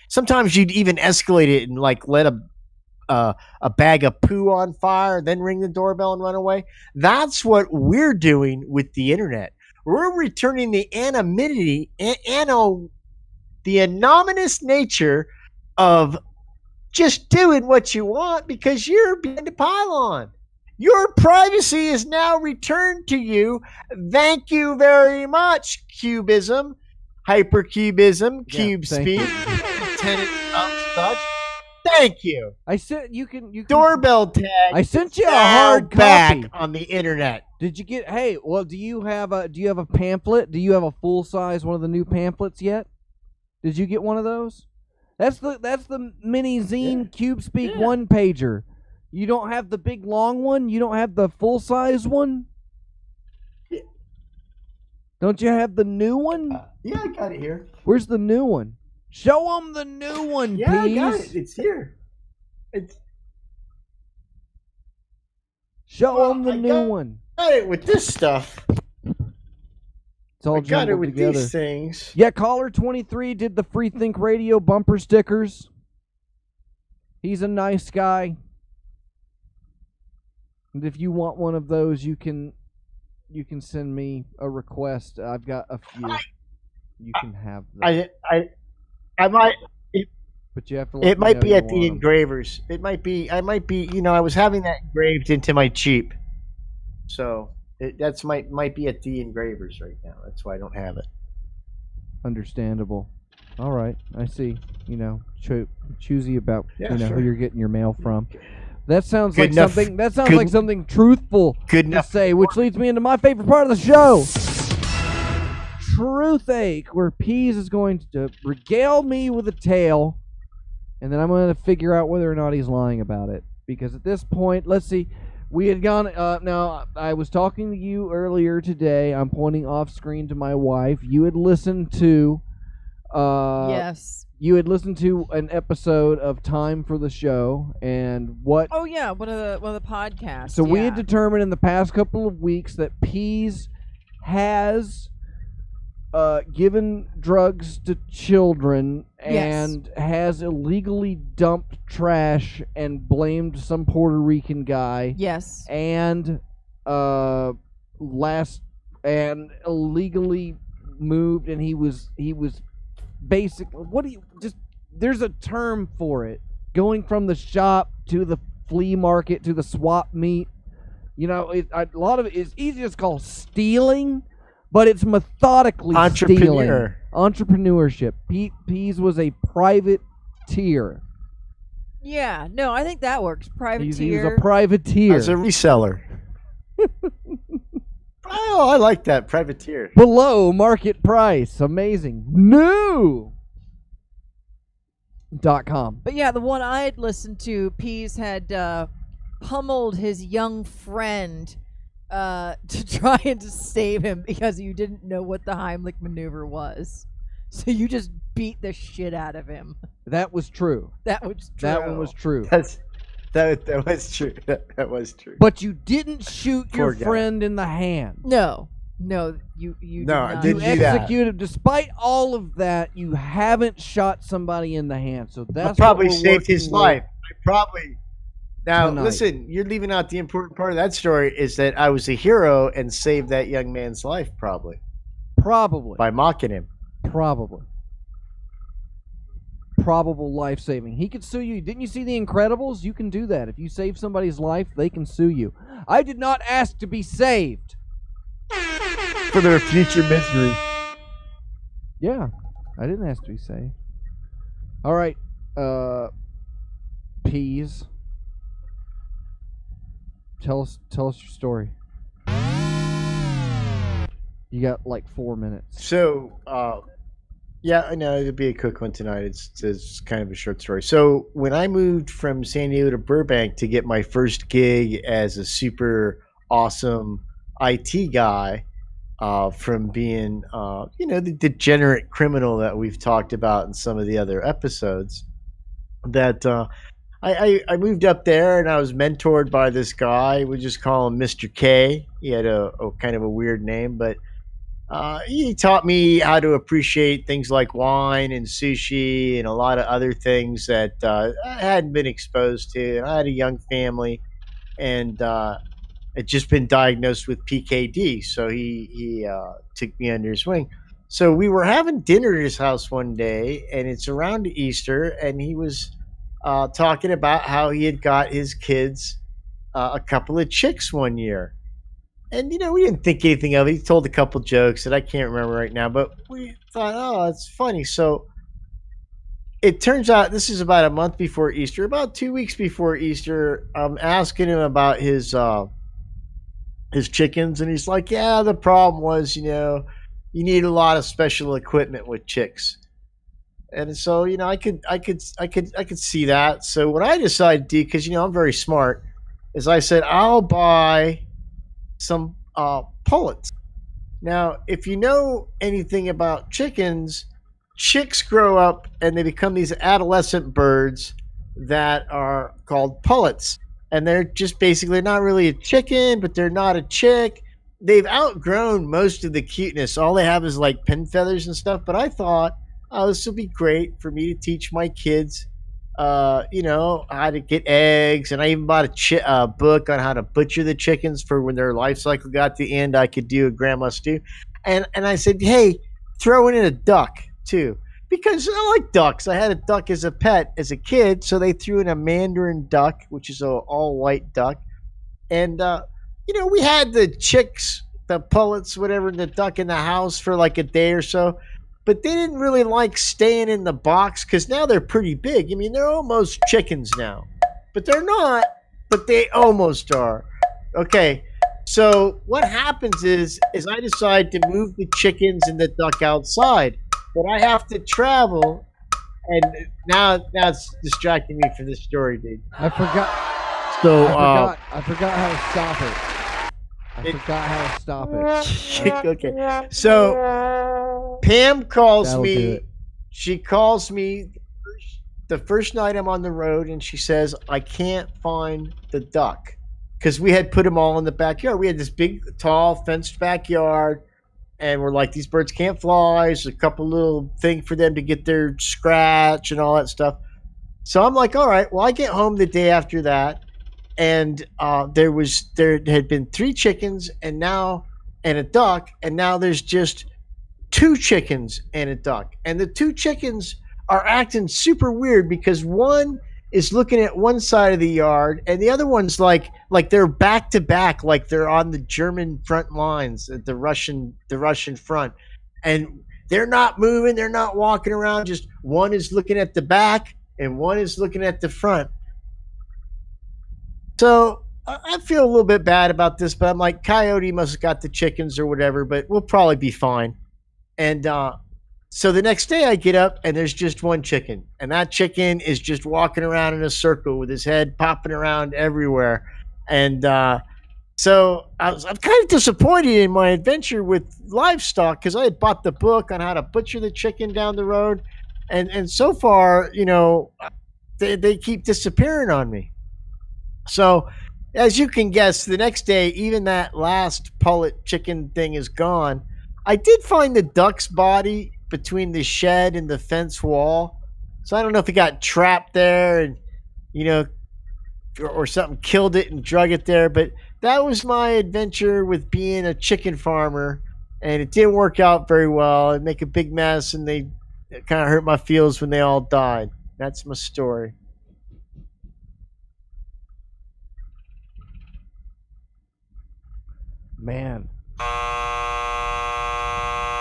Sometimes you'd even escalate it and like let a bag of poo on fire, then ring the doorbell and run away. That's what we're doing with the internet. We're returning the anonymity, the anonymous nature of just doing what you want because you're behind a pylon. Your privacy is now returned to you. Thank you very much, Cubism, Hypercubism, Cube Speed, Lieutenant such. Thank you. I sent you can Doorbell tag. I sent you a now hard back copy on the internet. Did you get? Hey, well, do you have a pamphlet? Do you have a full size one of the new pamphlets yet? Did you get one of those? That's the mini zine Cube Speak one pager. You don't have the big long one. You don't have the full size one. Yeah. Don't you have the new one? Yeah, I got it here. Where's the new one? Show them the new one, Yeah, please. I got it. It's here. Show them the new one. Got it with this stuff. It's all I got it jumbled with together. these things. Yeah, Caller 23 did the Free Think Radio bumper stickers. He's a nice guy. And if you want one of those, you can send me a request. I've got a few. You can have them. I might. But you have to. Let It me might know be you at the want 'em. engravers. It might be. I might be. I was having that engraved into my Jeep, so that's might be at the engravers right now. That's why I don't have it. Understandable. All right, I see. Choosy about Yeah, who sure. you're getting your mail from. That sounds Good like enough. something. That sounds Good- like something truthful Good to enough. say, which leads me into my favorite part of the show. Truth Ache, where Pease is going to regale me with a tale, and then I'm going to figure out whether or not he's lying about it. Because at this point, let's see, we had gone. Now, I was talking to you earlier today. I'm pointing off screen to my wife. You had listened to. Yes. You had listened to an episode of Time for the Show, and what? Oh yeah, one of the podcasts. So we had yeah. determined in the past couple of weeks that Pease has given drugs to children and has illegally dumped trash and blamed some Puerto Rican guy. Yes. And illegally moved, and he was basically, there's a term for it, going from the shop to the flea market to the swap meet. A lot of it is easy to call stealing, but it's methodically stealing. Entrepreneurship. Pease was a privateer. Yeah. No, I think that works. Privateer. He was a privateer. As a reseller. Oh, I like that. Privateer. Below market price. Amazing. New.com. But yeah, the one I had listened to, Pease had pummeled his young friend to try and to save him because you didn't know what the Heimlich maneuver was. So you just beat the shit out of him. That was true. That was true. That one was true. That was true. That was true. But you didn't shoot Poor your guy. friend in the hand. No, you No, I did not. didn't You do that. executed. Despite all of that, you haven't shot somebody in the hand. So that's I probably what we're saved his working with. life. I probably. Now, Tonight. listen, you're leaving out the important part of that story is that I was a hero and saved that young man's life, probably, Probably. by mocking him. Probably. Probable life saving. He could sue you. Didn't you see The Incredibles? You can do that. If you save somebody's life, they can sue you. I did not ask to be saved. For their future misery. Yeah, I didn't ask to be saved. All right, Pease. Tell us your story. You got like 4 minutes. So, yeah, I know it'll be a quick one tonight. It's kind of a short story. So, when I moved from San Diego to Burbank to get my first gig as a super awesome IT guy, from being, the degenerate criminal that we've talked about in some of the other episodes, that I moved up there and I was mentored by this guy. We just call him Mr. K. He had a kind of a weird name, but he taught me how to appreciate things like wine and sushi and a lot of other things that I hadn't been exposed to. And I had a young family, and had just been diagnosed with PKD, so he took me under his wing. So we were having dinner at his house one day, and it's around Easter, and he was talking about how he had got his kids a couple of chicks one year. And, we didn't think anything of it. He told a couple jokes that I can't remember right now, but we thought, oh, it's funny. So it turns out this is about a month before Easter, about 2 weeks before Easter. I'm asking him about his chickens, and he's like, yeah, the problem was, you need a lot of special equipment with chicks. And so, I could see that. So what I decided to do, because, I'm very smart, is I said, I'll buy some pullets. Now, if you know anything about chickens, chicks grow up and they become these adolescent birds that are called pullets. And they're just basically not really a chicken, but they're not a chick. They've outgrown most of the cuteness. All they have is like pin feathers and stuff. But I thought, oh, this will be great for me to teach my kids how to get eggs, and I even bought a book on how to butcher the chickens for when their life cycle got to the end. I could do a grandma stew, and I said, hey, throw in a duck too, because I like ducks. I had a duck as a pet as a kid, so they threw in a mandarin duck, which is a all white duck, and we had the chicks, the pullets, whatever, the duck in the house for like a day or so. But they didn't really like staying in the box because now they're pretty big. I mean, they're almost chickens now. But they're not, but they almost are. Okay, so what happens is I decide to move the chickens and the duck outside. But I have to travel, and now it's distracting me from this story, dude. I forgot. So I forgot how to stop it. I forgot how to stop it. Okay, so Pam calls That'll do me. it. She calls me the first night I'm on the road, and she says, I can't find the duck. Because we had put them all in the backyard. We had this big, tall, fenced backyard, and we're like, these birds can't fly. There's a couple little things for them to get their scratch and all that stuff. So I'm like, all right, well, I get home the day after that, and there had been 3 chickens and a duck, and now there's just 2 chickens and a duck. And the 2 chickens are acting super weird because one is looking at one side of the yard and the other one's like they're back to back, like they're on the German front lines, the Russian front. And they're not moving, they're not walking around, just one is looking at the back and one is looking at the front. So I feel a little bit bad about this, but I'm like, Coyote must have got the chickens or whatever, but we'll probably be fine. And so the next day I get up and there's just one chicken. And that chicken is just walking around in a circle with his head popping around everywhere. And so I'm kind of disappointed in my adventure with livestock because I had bought the book on how to butcher the chicken down the road. And so far, they keep disappearing on me. So as you can guess, the next day, even that last pullet chicken thing is gone. I did find the duck's body between the shed and the fence wall. So I don't know if it got trapped there and, or something killed it and drug it there. But that was my adventure with being a chicken farmer. And it didn't work out very well. It'd make a big mess, and it kind of hurt my feels when they all died. That's my story. Man.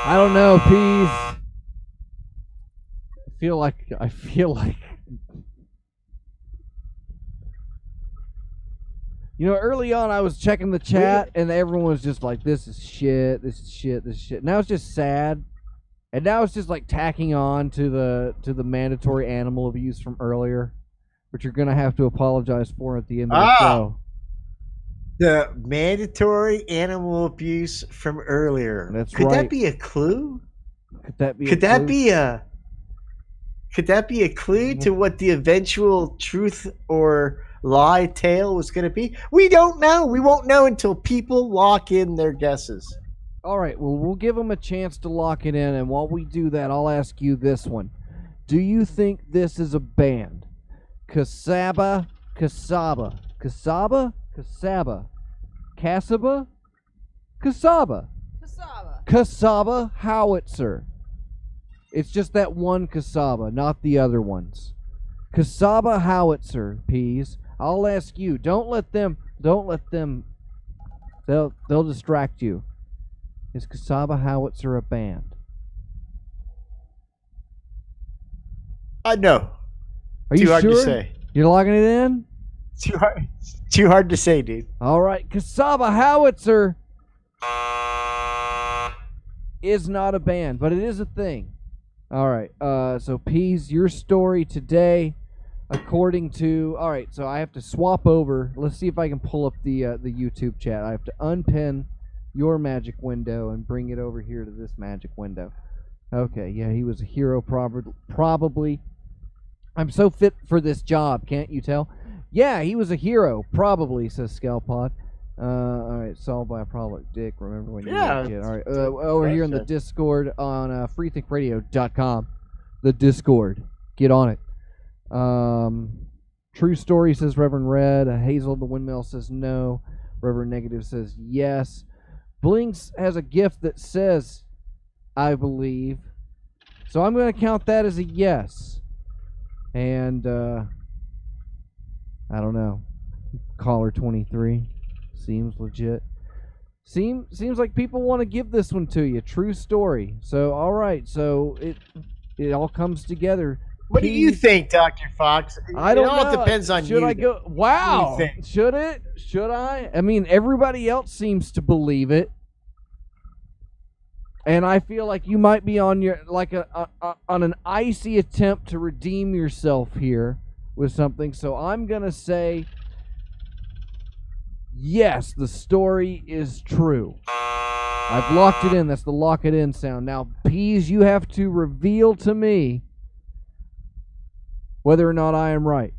I don't know, Peas. I feel like early on I was checking the chat and everyone was just like, this is shit, this is shit, this is shit. Now it's just sad. And now it's just like tacking on to the mandatory animal abuse from earlier, which you're gonna have to apologize for at the end of the show. The mandatory animal abuse from earlier. That's Could right. that be a clue? Could that be a clue to what the eventual truth or lie tale was going to be? We don't know. We won't know until people lock in their guesses. All right. Well, we'll give them a chance to lock it in, and while we do that, I'll ask you this one: do you think this is a band? Kasaba, Kasaba, Kasaba, Kasaba, Cassava? Cassava. Cassava howitzer. It's just that one cassava, not the other ones. Cassava howitzer, Peas. I'll ask you. Don't let them. They'll distract you. Is Cassava howitzer a band? No. Are Too you hard sure? to say. You're logging it in? Too hard to say, dude. All right, Cassava howitzer is not a band, but it is a thing. All right, so Peas, your story today, according to... All right, so I have to swap over. Let's see if I can pull up the YouTube chat. I have to unpin your magic window and bring it over here to this magic window. Okay, yeah, he was a hero, probably. I'm so fit for this job, can't you tell? Yeah, he was a hero, probably, says Scalpod. All right, solved by a problem. Dick, remember when you were a kid. All right, over here in the Discord on freethinkradio.com. The Discord. Get on it. True Story says Reverend Red. Hazel the Windmill says no. Reverend Negative says yes. Blinks has a gift that says, I believe. So I'm going to count that as a yes. And, I don't know. Caller 23. Seems legit. Seems like people want to give this one to you. True Story. So, all right. So, it all comes together. What do you think, Dr. Fox? I don't know. It all depends on you. Should I go? Wow. What do you think? Should it? Should I? I mean, everybody else seems to believe it. And I feel like you might be on your on an icy attempt to redeem yourself here with something. So I'm going to say yes, the story is true. I've locked it in. That's the lock it in sound. Now, Peas, you have to reveal to me whether or not I am right.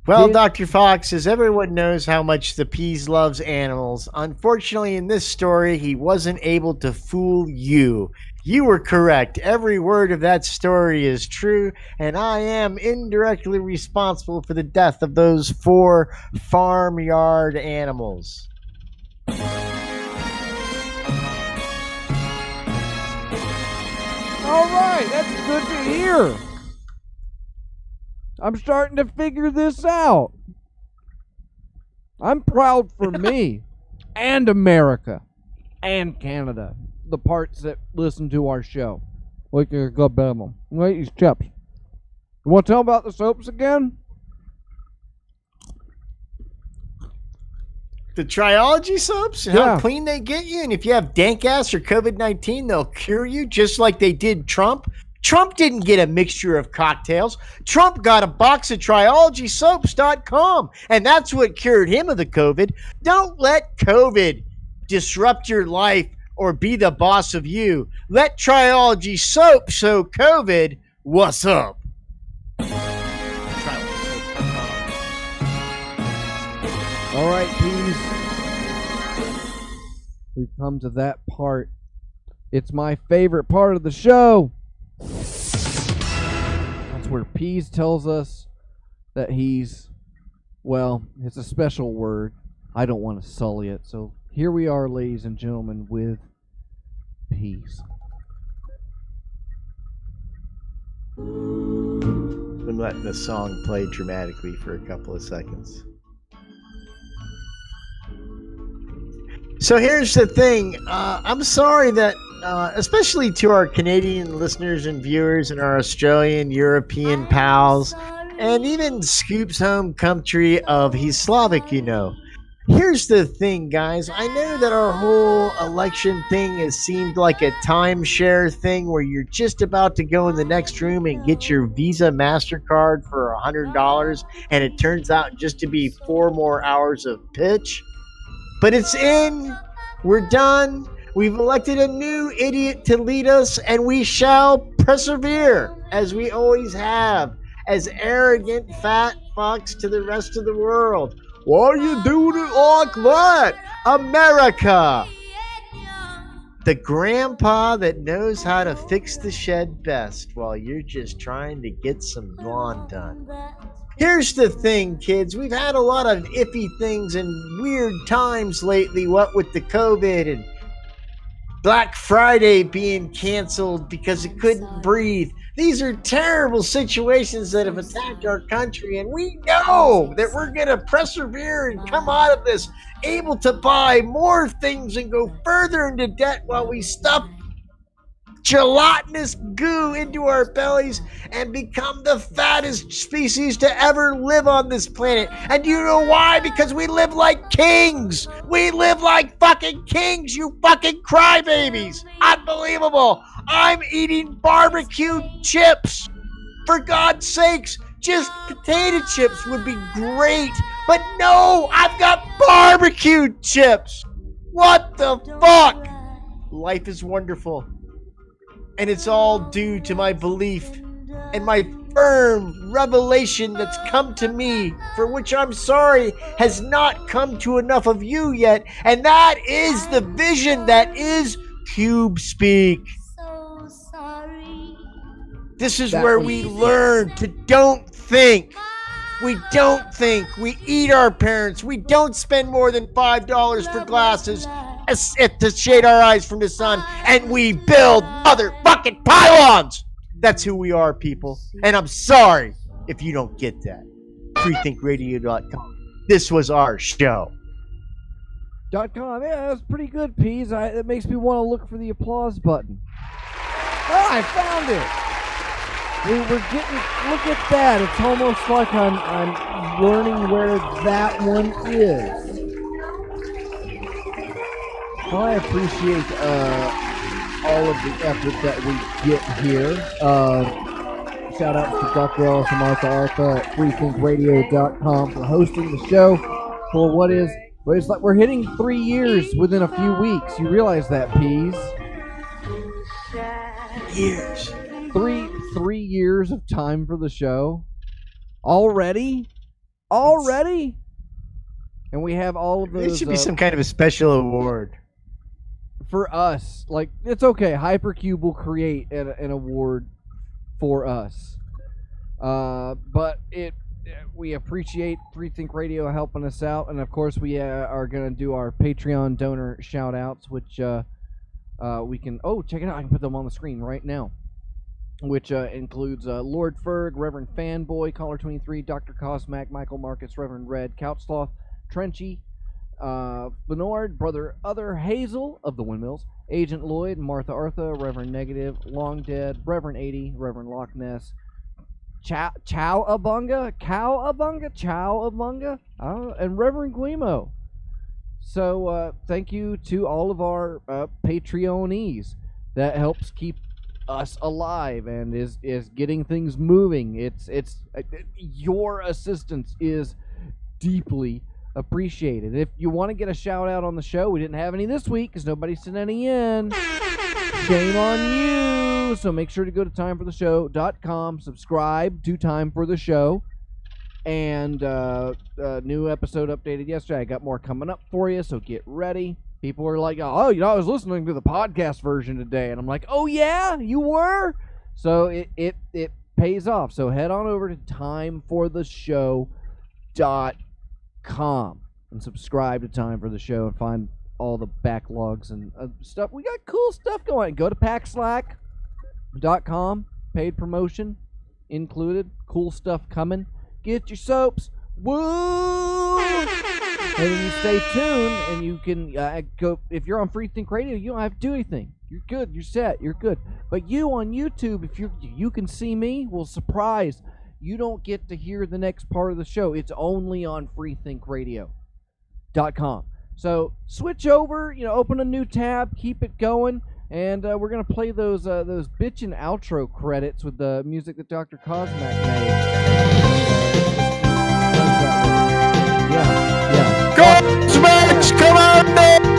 Well, Dr. Fox, as everyone knows how much the Peas loves animals, unfortunately in this story, he wasn't able to fool you. You were correct. Every word of that story is true, and I am indirectly responsible for the death of those 4 farmyard animals. All right, that's good to hear. I'm starting to figure this out. I'm proud for me and America and Canada, the parts that listen to our show. Like a good them. Wait, these chips. You want to tell about the soaps again? The Triology soaps and Yeah. how clean they get you, and if you have dank ass or COVID-19, they'll cure you just like they did Trump. Trump didn't get a mixture of cocktails. Trump got a box of TriologySoaps.com, and that's what cured him of the COVID. Don't let COVID disrupt your life or be the boss of you. Let Triology Soap show COVID what's up. All right, Peas. We've come to that part. It's my favorite part of the show. That's where Peas tells us that he's, well, it's a special word. I don't want to sully it. So here we are, ladies and gentlemen, with Peas. I'm letting the song play dramatically for a couple of seconds. So here's the thing. I'm sorry that, especially to our Canadian listeners and viewers and our Australian, European pals, and even Scoop's home country of he's Slavic, you know. Here's the thing, guys. I know that our whole election thing has seemed like a timeshare thing where you're just about to go in the next room and get your Visa MasterCard for $100, and it turns out just to be 4 more hours of pitch. But it's in. We're done. We've elected a new idiot to lead us, and we shall persevere, as we always have, as arrogant fat fucks to the rest of the world. Why are you doing it like that? America! The grandpa that knows how to fix the shed best while you're just trying to get some lawn done. Here's the thing, kids. We've had a lot of iffy things and weird times lately, what with the COVID and Black Friday being canceled because it couldn't breathe. These are terrible situations that have attacked our country, and we know that we're going to persevere and come out of this able to buy more things and go further into debt while we stuff gelatinous goo into our bellies and become the fattest species to ever live on this planet. And do you know why? Because we live like kings. We live like fucking kings, you fucking crybabies. Unbelievable. I'm eating barbecue chips. For God's sakes, just potato chips would be great. But no, I've got barbecue chips. What the fuck? Life is wonderful. And it's all due to my belief and my firm revelation that's come to me, for which I'm sorry has not come to enough of you yet. And that is the vision that is Cube Speak. This is where we learn to don't think. We don't think. We eat our parents. We don't spend more than $5 for glasses to shade our eyes from the sun, and we build motherfucking pylons. That's who we are, people. And I'm sorry if you don't get that. FreeThinkRadio.com. This was our show. .com. Yeah, that's pretty good, Peas. It makes me want to look for the applause button. Oh, I found it. We're getting. Look at that. It's almost like I'm learning where that one is. Well, I appreciate all of the effort that we get here. Shout out to Dr. Ellis and Martha Artha at freethinkradio.com for hosting the show for what is, but it's like we're hitting 3 years within a few weeks. You realize that, Peas? Years. Three years of time for the show. Already? And we have all of those. It should be some kind of a special award. For us, like, it's okay. Hypercube will create an award for us, but we appreciate Free Think Radio helping us out, and of course we are gonna do our Patreon donor shout outs, which we can check it out. I can put them on the screen right now, which includes Lord Ferg, Reverend Fanboy, Caller 23, Dr. Cosmac, Michael Marcus, Reverend Red, Couch Sloth, Trenchy, Bernard, Brother Other, Hazel of the Windmills, Agent Lloyd, Martha Artha, Reverend Negative, Long Dead, Reverend 80, Reverend Loch Ness, Chow Abunga, and Reverend Guimo. So thank you to all of our Patreonees. That helps keep us alive and is getting things moving. It's your assistance is deeply appreciated. If you want to get a shout out on the show, we didn't have any this week because nobody sent any in. Shame on you. So make sure to go to timefortheshow.com, subscribe to Time for the Show, and new episode updated yesterday. I got more coming up for you, so get ready. People were like, oh, I was listening to the podcast version today, and I'm like, oh yeah, you were? So it pays off. So head on over to timefortheshow.com and subscribe to Time for the Show and find all the backlogs and stuff. We got cool stuff going. Go to packslack.com, paid promotion included, cool stuff coming. Get your soaps. Woo! And then you stay tuned, and you can go. If you're on Free Think Radio, you don't have to do anything. You're good. You're set. You're good. But you on YouTube, if you can see me, well, surprise, you don't get to hear the next part of the show. It's only on freethinkradio.com. So switch over. Open a new tab. Keep it going. And we're gonna play those bitchin' outro credits with the music that Dr. Cosmac made. Yeah. Cosmac's Commandos!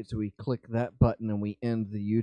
right, so we click that button and we end the YouTube.